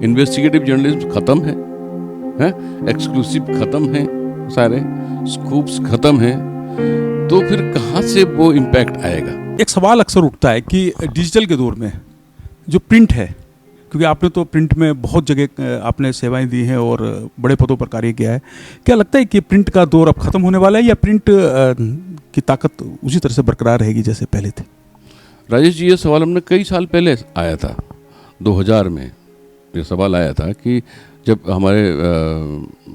Investigative journalism ख़त्म है, exclusive ख़त्म है, सारे स्कूप्स ख़त्म हैं, तो फिर कहाँ से वो इम्पैक्ट आएगा? एक सवाल अक्सर उठता है कि डिजिटल के दौर में जो प्रिंट है, क्योंकि आपने तो प्रिंट में बहुत जगह आपने सेवाएं दी हैं और बड़े पदों पर कार्य किया है, क्या लगता है कि प्रिंट का दौर अब ख़त्म होने वाला है या प्रिंट की ताकत उसी तरह से बरकरार रहेगी जैसे पहले थे? राजेश जी, ये सवाल हमने कई साल पहले आया था, 2000 में ये सवाल आया था कि जब हमारे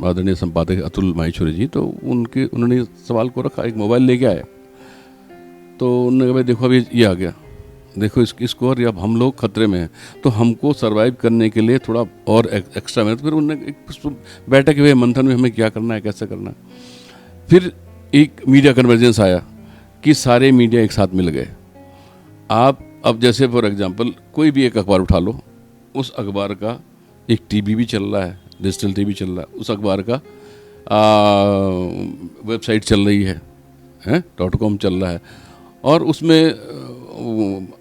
आदरणीय संपादक अतुल माहेश्वरी जी, तो उन्होंने सवाल को रखा, एक मोबाइल लेके आए, तो उन्होंने कहा भाई देखो अभी ये आ गया, देखो इसको, और अब हम लोग खतरे में हैं, तो हमको सरवाइव करने के लिए थोड़ा और एक्स्ट्रा मेहनत। फिर उन्होंने एक बैठक हुए मंथन में हमें क्या करना है, कैसे करना है। फिर एक मीडिया कन्वर्जेंस आया कि सारे मीडिया एक साथ मिल गए। आप अब जैसे फॉर एग्जांपल कोई भी एक अखबार उठा लो, उस अखबार का एक टीवी भी चल रहा है, डिजिटल टीवी चल रहा है, उस अखबार का वेबसाइट चल रही है, .com चल रहा है, और उसमें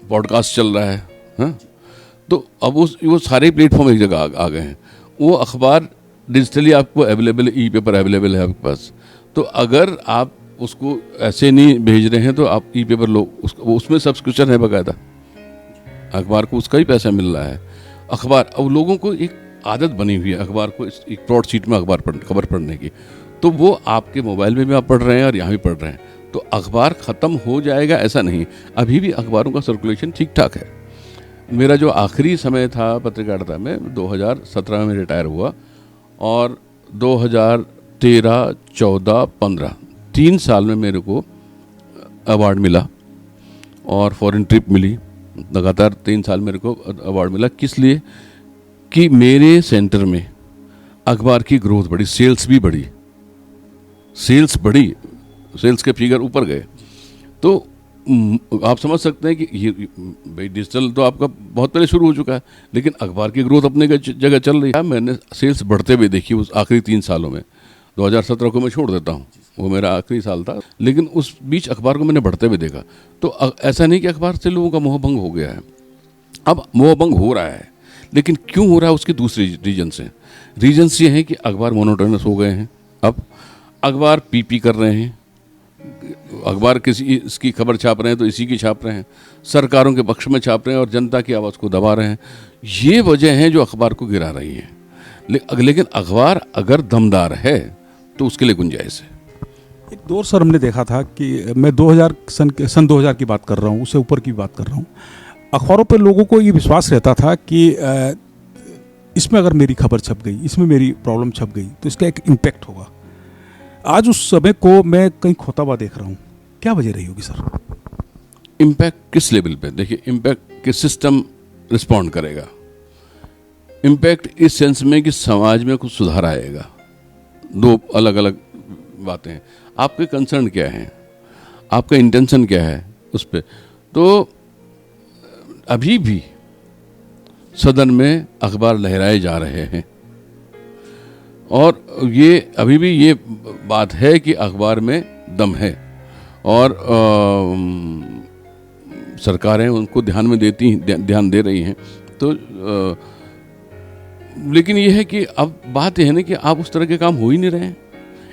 पॉडकास्ट चल रहा है, तो अब वो सारे प्लेटफॉर्म एक जगह आ गए हैं। वो अखबार डिजिटली आपको अवेलेबल, ई पेपर अवेलेबल है आपके पास, तो अगर आप उसको ऐसे नहीं भेज रहे हैं तो आप ई पेपर लो, उसमें सब्सक्रिप्शन है बाकायदा, अखबार को उसका ही पैसा मिल रहा है। अखबार, अब लोगों को एक आदत बनी हुई है अखबार को एक ब्रॉड शीट में खबर पढ़ने की, तो वो आपके मोबाइल में भी आप पढ़ रहे हैं और यहाँ भी पढ़ रहे हैं, तो अखबार ख़त्म हो जाएगा ऐसा नहीं, अभी भी अखबारों का सर्कुलेशन ठीक ठाक है। मेरा जो आखिरी समय था पत्रकारिता में, 2017 में रिटायर हुआ, और 2013, 14, 15 3 साल में मेरे को अवार्ड मिला और फॉरेन ट्रिप मिली, लगातार 3 साल मेरे को अवार्ड मिला। किस लिए? कि मेरे सेंटर में अखबार की ग्रोथ बढ़ी, सेल्स भी बढ़ी, सेल्स बढ़ी, सेल्स के फिगर ऊपर गए। तो आप समझ सकते हैं कि ये भाई डिजिटल तो आपका बहुत पहले शुरू हो चुका है, लेकिन अखबार की ग्रोथ अपने जगह चल रही है। मैंने सेल्स बढ़ते हुए देखी उस आखिरी 3 सालों में। 2017 को मैं छोड़ देता हूँ, वो मेरा आखिरी साल था, लेकिन उस बीच अखबार को मैंने बढ़ते हुए देखा। तो ऐसा नहीं कि अखबार से लोगों का मोह भंग हो गया है, अब मोह भंग हो रहा है, लेकिन क्यों हो रहा है उसकी दूसरी रीजन्स ये हैं कि अखबार मोनोटोनस हो गए हैं। अब अखबार पीपी कर रहे हैं, अखबार किसी इसकी खबर छाप रहे हैं तो इसी की छाप रहे हैं, सरकारों के पक्ष में छाप रहे हैं और जनता की आवाज़ को दबा रहे हैं। ये वजह हैं जो अखबार को गिरा रही हैं। लेकिन अखबार अगर दमदार है तो उसके लिए गुंजाइश है। एक दौर सर हमने देखा था कि मैं सन 2000 की बात कर रहा हूँ, उससे ऊपर की बात कर रहा हूँ, अखबारों पर लोगों को ये विश्वास रहता था कि इसमें अगर मेरी खबर छप गई, इसमें मेरी प्रॉब्लम छप गई तो इसका एक इम्पैक्ट होगा। आज उस समय को मैं कहीं खोता हुआ देख रहा हूँ, क्या वजह रही होगी सर? इम्पैक्ट किस लेवल पे? देखिए, इम्पैक्ट किस सिस्टम रिस्पॉन्ड करेगा। इम्पैक्ट इस सेंस में कि समाज में कुछ सुधार आएगा। दो अलग अलग बातें हैं। आपके कंसर्न क्या है, आपका इंटेंशन क्या है उस पर। तो अभी भी सदन में अखबार लहराए जा रहे हैं, और ये अभी भी ये बात है कि अखबार में दम है, और सरकारें उनको ध्यान दे रही हैं। तो लेकिन ये है कि अब बात यह है ना कि आप उस तरह के काम हो ही नहीं रहे हैं।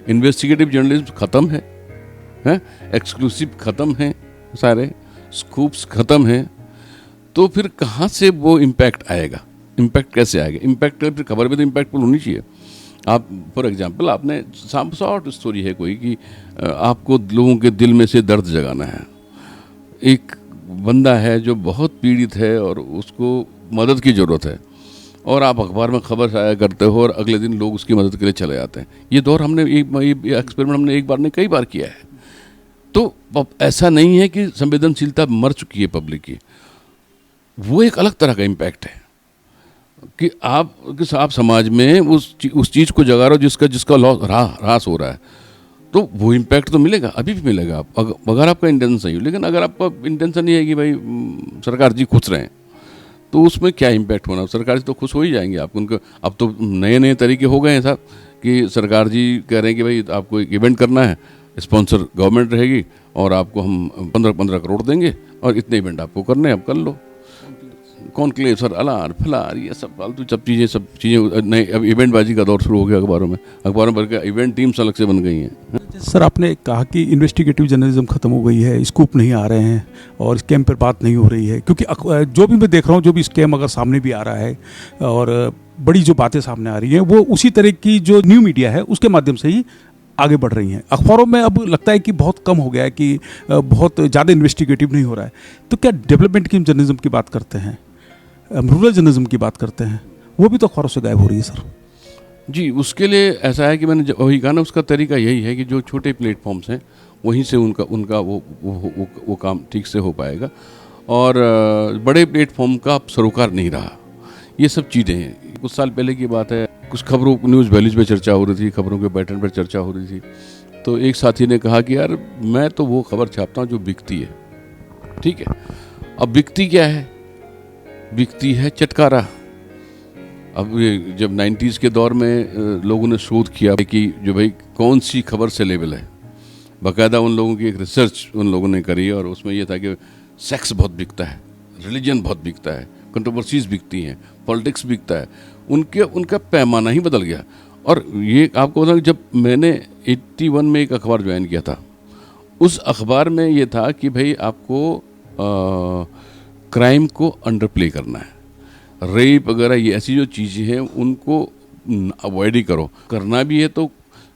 इन्वेस्टिगेटिव जर्नलिज्म ख़त्म है, एक्सक्लूसिव ख़त्म है, सारे स्कूप्स ख़त्म हैं, तो फिर कहाँ से वो इम्पैक्ट आएगा? इम्पैक्ट कैसे आएगा? इम्पैक्ट फिर खबर में तो इम्पैक्टफुल होनी चाहिए। आप फॉर एग्जांपल, आपने शॉर्ट स्टोरी है कोई कि आपको लोगों के दिल में से दर्द जगाना है। एक बंदा है जो बहुत पीड़ित है और उसको मदद की ज़रूरत है, और आप अखबार में खबर शाया करते हो और अगले दिन लोग उसकी मदद के लिए चले जाते हैं। ये दौर हमने ये एक्सपेरिमेंट हमने एक बार नहीं कई बार किया है। तो ऐसा नहीं है कि संवेदनशीलता मर चुकी है पब्लिक की, वो एक अलग तरह का इम्पैक्ट है कि आप समाज में उस चीज़ को जगा रहे हो जिसका ह्रास हो रहा है, तो वो इम्पैक्ट तो मिलेगा, अभी भी मिलेगा अगर आपका इंटेंशन सही हो। लेकिन अगर आपका इंटेंशन ये है कि भाई सरकार जी खुश रहें, तो उसमें क्या इम्पैक्ट होना? सरकार जी तो खुश हो ही जाएंगे आप उनको। अब तो नए तरीके हो गए हैं साहब कि सरकार जी कह रहे हैं कि भाई आपको एक इवेंट करना है, स्पॉन्सर गवर्नमेंट रहेगी और आपको हम 15 करोड़ देंगे और इतने इवेंट आपको करने हैं, आप कर लो। कौन क्ले सर अलार फलार ये सब फालतू सब चीज़ें नहीं। अब इवेंटबाजी का दौर शुरू हो गया अखबारों में भर के इवेंट टीम्स अलग से बन गई हैं। सर आपने कहा कि इन्वेस्टिगेटिव जर्नलिज्म खत्म हो गई है, स्कूप नहीं आ रहे हैं और स्कैम पर बात नहीं हो रही है, क्योंकि जो भी मैं देख रहा हूँ, जो भी स्कैम अगर सामने भी आ रहा है और बड़ी जो बातें सामने आ रही हैं वो उसी तरह की जो न्यू मीडिया है उसके माध्यम से ही आगे बढ़ रही हैं। अखबारों में अब लगता है कि बहुत कम हो गया है, कि बहुत ज़्यादा इन्वेस्टिगेटिव नहीं हो रहा है। तो क्या डेवलपमेंट की जर्नलिज्म की बात करते हैं, रूरल जर्नलिज्म की बात करते हैं, वो भी तो अखबारों से गायब हो रही है सर? जी, उसके लिए ऐसा है कि मैंने वही कहा ना, उसका तरीका यही है कि जो छोटे प्लेटफॉर्म्स हैं वहीं से उनका वो काम ठीक से हो पाएगा, और बड़े प्लेटफॉर्म का अब सरोकार नहीं रहा। ये सब चीज़ें हैं। कुछ साल पहले की बात है, कुछ खबरों न्यूज़ वैल्यूज पे चर्चा हो रही थी, खबरों के पैटर्न पर चर्चा हो रही थी। तो एक साथी ने कहा कि यार मैं तो वो खबर छापता हूँ जो बिकती है। ठीक है, अब बिकती क्या है? बिकती है चटकारा। अब ये जब 90s के दौर में लोगों ने शोध किया कि जो भाई कौन सी खबर से लेवल है, बाकायदा उन लोगों की एक रिसर्च उन लोगों ने करी, और उसमें यह था कि सेक्स बहुत बिकता है, रिलीजन बहुत बिकता है, कंट्रोवर्सीज बिकती हैं, पॉलिटिक्स बिकता है। उनका पैमाना ही बदल गया। और ये आपको बताऊं, जब मैंने 81 में एक अखबार ज्वाइन किया था, उस अखबार में ये था कि भाई आपको क्राइम को अंडर प्ले करना है, रेप वगैरह ये ऐसी जो चीज़ें हैं उनको अवॉइड ही करो। करना भी है तो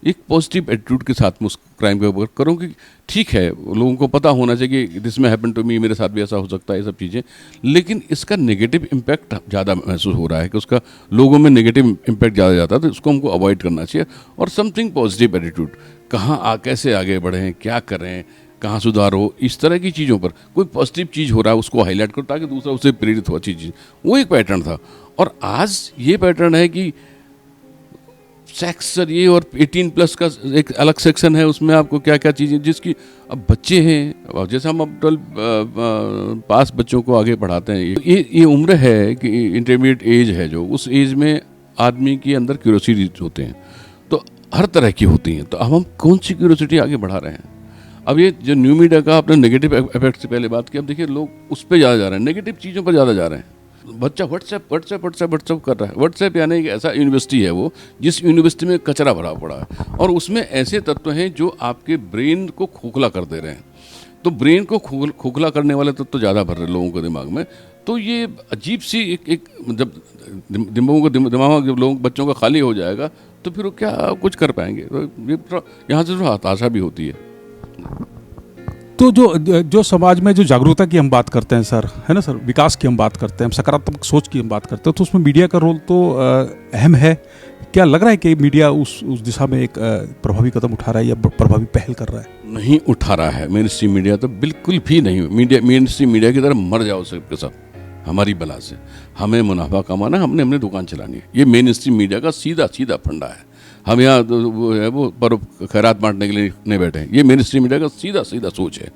एक पॉजिटिव एटीट्यूड के साथ में उस क्राइम का ऊपर करो कि ठीक है, लोगों को पता होना चाहिए कि दिस में हैपन टू मी, मेरे साथ भी ऐसा हो सकता है, ये सब चीज़ें। लेकिन इसका नेगेटिव इम्पैक्ट ज़्यादा महसूस हो रहा है कि उसका लोगों में नेगेटिव इम्पैक्ट ज़्यादा जाता है, तो उसको हमको अवॉइड करना चाहिए। और समथिंग पॉजिटिव एटीट्यूड, कहाँ कैसे आगे बढ़ें, क्या करें, कहाँ सुधार हो, इस तरह की चीज़ों पर कोई पॉजिटिव चीज़ हो रहा है उसको हाईलाइट करो ताकि दूसरा उससे प्रेरित हो, अच्छी चीज़। वो एक पैटर्न था। और आज ये पैटर्न है कि सेक्स सर ये, और 18+ का एक अलग सेक्शन है, उसमें आपको क्या क्या चीज़ें जिसकी अब बच्चे हैं, जैसे हम अब 12 पास बच्चों को आगे पढ़ाते हैं, ये उम्र है कि इंटरमीडिएट एज है, जो उस एज में आदमी के अंदर क्यूरोसिटी होते हैं, तो हर तरह की होती हैं। तो अब हम कौन सी क्यूरोसिटी आगे बढ़ा रहे हैं? अब ये जो न्यू मीडिया का आपने नेगेटिव इफेक्ट से पहले बात की, अब देखिए लोग उस पर ज़्यादा जा रहे हैं, नेगेटिव चीज़ों पर ज़्यादा जा रहे हैं। बच्चा व्हाट्सएप कर रहा है। व्हाट्सएप यानी एक ऐसा यूनिवर्सिटी है वो, जिस यूनिवर्सिटी में कचरा भरा पड़ा है, और उसमें ऐसे तत्व हैं जो आपके ब्रेन को खोखला कर दे रहे हैं। तो ब्रेन को खोखला करने वाले तत्व ज़्यादा भर रहे हैं लोगों के दिमाग में। तो ये अजीब सी एक जब दिमाग जब लोगों बच्चों का खाली हो जाएगा तो फिर वो क्या कुछ कर पाएंगे। तो ये यहाँ से थोड़ा हताशा भी होती है। तो जो समाज में जो जागरूकता की हम बात करते हैं सर, है ना सर, विकास की हम बात करते हैं, हम सकारात्मक सोच की हम बात करते हैं, तो उसमें मीडिया का रोल तो अहम है। क्या लग रहा है कि मीडिया उस दिशा में एक प्रभावी कदम उठा रहा है या प्रभावी पहल कर रहा है? नहीं उठा रहा है। मेन स्ट्रीम मीडिया तो बिल्कुल भी नहीं। मेन स्ट्रीम मीडिया की तरफ मर जाओ सबके सब, हमारी बला से। हमें मुनाफा कमाना, हमने दुकान चलानी है, ये मेन स्ट्रीम मीडिया का सीधा फंडा है। हम यहाँ वो पर खैरात बांटने के लिए नहीं बैठे हैं, ये मेन स्ट्रीम मीडिया का सीधा सोच है।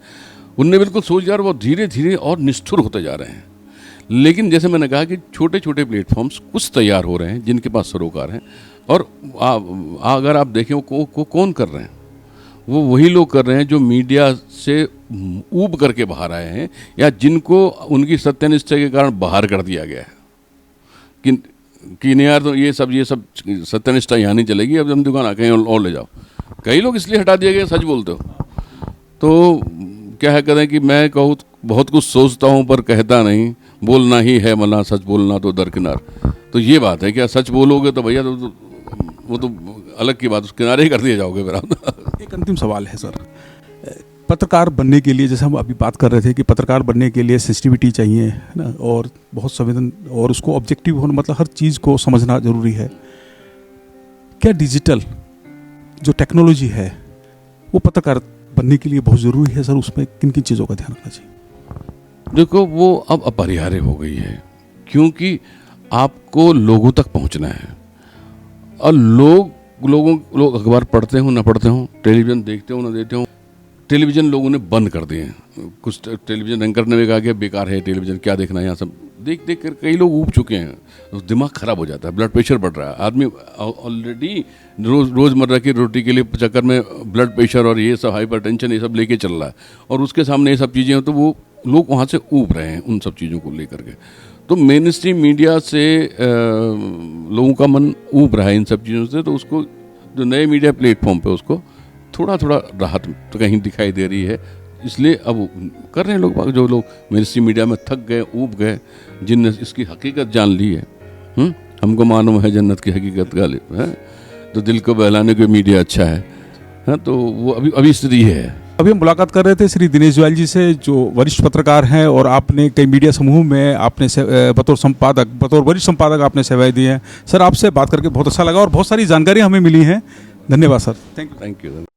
उनने बिल्कुल सोच लिया और वो धीरे धीरे और निष्ठुर होते जा रहे हैं। लेकिन जैसे मैंने कहा कि छोटे छोटे प्लेटफॉर्म्स कुछ तैयार हो रहे हैं जिनके पास सरोकार हैं, और अगर आप देखें वो कौन कर रहे हैं, वो वही लोग कर रहे हैं जो मीडिया से ऊब करके बाहर आए हैं, या जिनको उनकी सत्यनिष्ठा के कारण बाहर कर दिया गया है कि नहीं यार, तो ये सब सत्यनिष्ठा यहाँ नहीं चलेगी, अब हम दुकान कहीं और ले जाओ। कई लोग इसलिए हटा दिए गए, सच बोलते हो तो क्या है, करें कि मैं कहूँ बहुत कुछ सोचता हूँ पर कहता नहीं, बोलना ही है मना, सच बोलना तो दरकिनार। तो ये बात है, क्या सच बोलोगे तो भैया तो वो तो अलग की बात, उस किनारे ही कर दिए जाओगे फिर आप। एक अंतिम सवाल है सर, पत्रकार बनने के लिए, जैसे हम अभी बात कर रहे थे कि पत्रकार बनने के लिए सेंसिटिविटी चाहिए, है ना, और बहुत संवेदन, और उसको ऑब्जेक्टिव होना, मतलब हर चीज़ को समझना जरूरी है। क्या डिजिटल जो टेक्नोलॉजी है वो पत्रकार बनने के लिए बहुत ज़रूरी है सर? उसमें किन किन चीज़ों का ध्यान रखना चाहिए? देखो, वो अब अपरिहार्य हो गई है, क्योंकि आपको लोगों तक पहुंचना है, और लोग अखबार पढ़ते हो ना पढ़ते हो, टेलीविज़न देखते हो ना देखते हो। टेलीविज़न लोगों ने बंद कर दिए हैं। कुछ टेलीविज़न एंकर ने भी कहा कि बेकार है टेलीविज़न, क्या देखना है, यहाँ सब देख कर कई लोग ऊब चुके हैं, दिमाग खराब हो जाता है, ब्लड प्रेशर बढ़ रहा है। आदमी ऑलरेडी रोज़मर्रा की रोटी के लिए चक्कर में ब्लड प्रेशर और ये सब हाइपरटेंशन ये सब लेके चल रहा है, और उसके सामने ये सब चीज़ें हैं, तो वो लोग वहाँ से ऊब रहे हैं उन सब चीज़ों को लेकर के। तो मेन स्ट्रीम मीडिया से लोगों का मन ऊब रहा है इन सब चीज़ों से, तो उसको जो नए मीडिया प्लेटफॉर्म पे उसको थोड़ा थोड़ा राहत तो कहीं दिखाई दे रही है। इसलिए अब कर रहे हैं लोग, जो लोग मेन स्ट्रीम मीडिया में थक गए, ऊब गए, जिनने इसकी हकीकत जान ली है, हमको मालूम है जन्नत की हकीकत गालिब है, तो दिल को बहलाने के मीडिया अच्छा है, तो वो अभी स्थिति है। अभी हम मुलाकात कर रहे थे श्री दिनेश गोयल जी से, जो वरिष्ठ पत्रकार हैं और आपने कई मीडिया समूह में आपने बतौर वरिष्ठ संपादक आपने सेवाएं दी हैं। सर, आपसे बात करके बहुत अच्छा लगा और बहुत सारी जानकारी हमें मिली हैं। धन्यवाद सर। Thank you.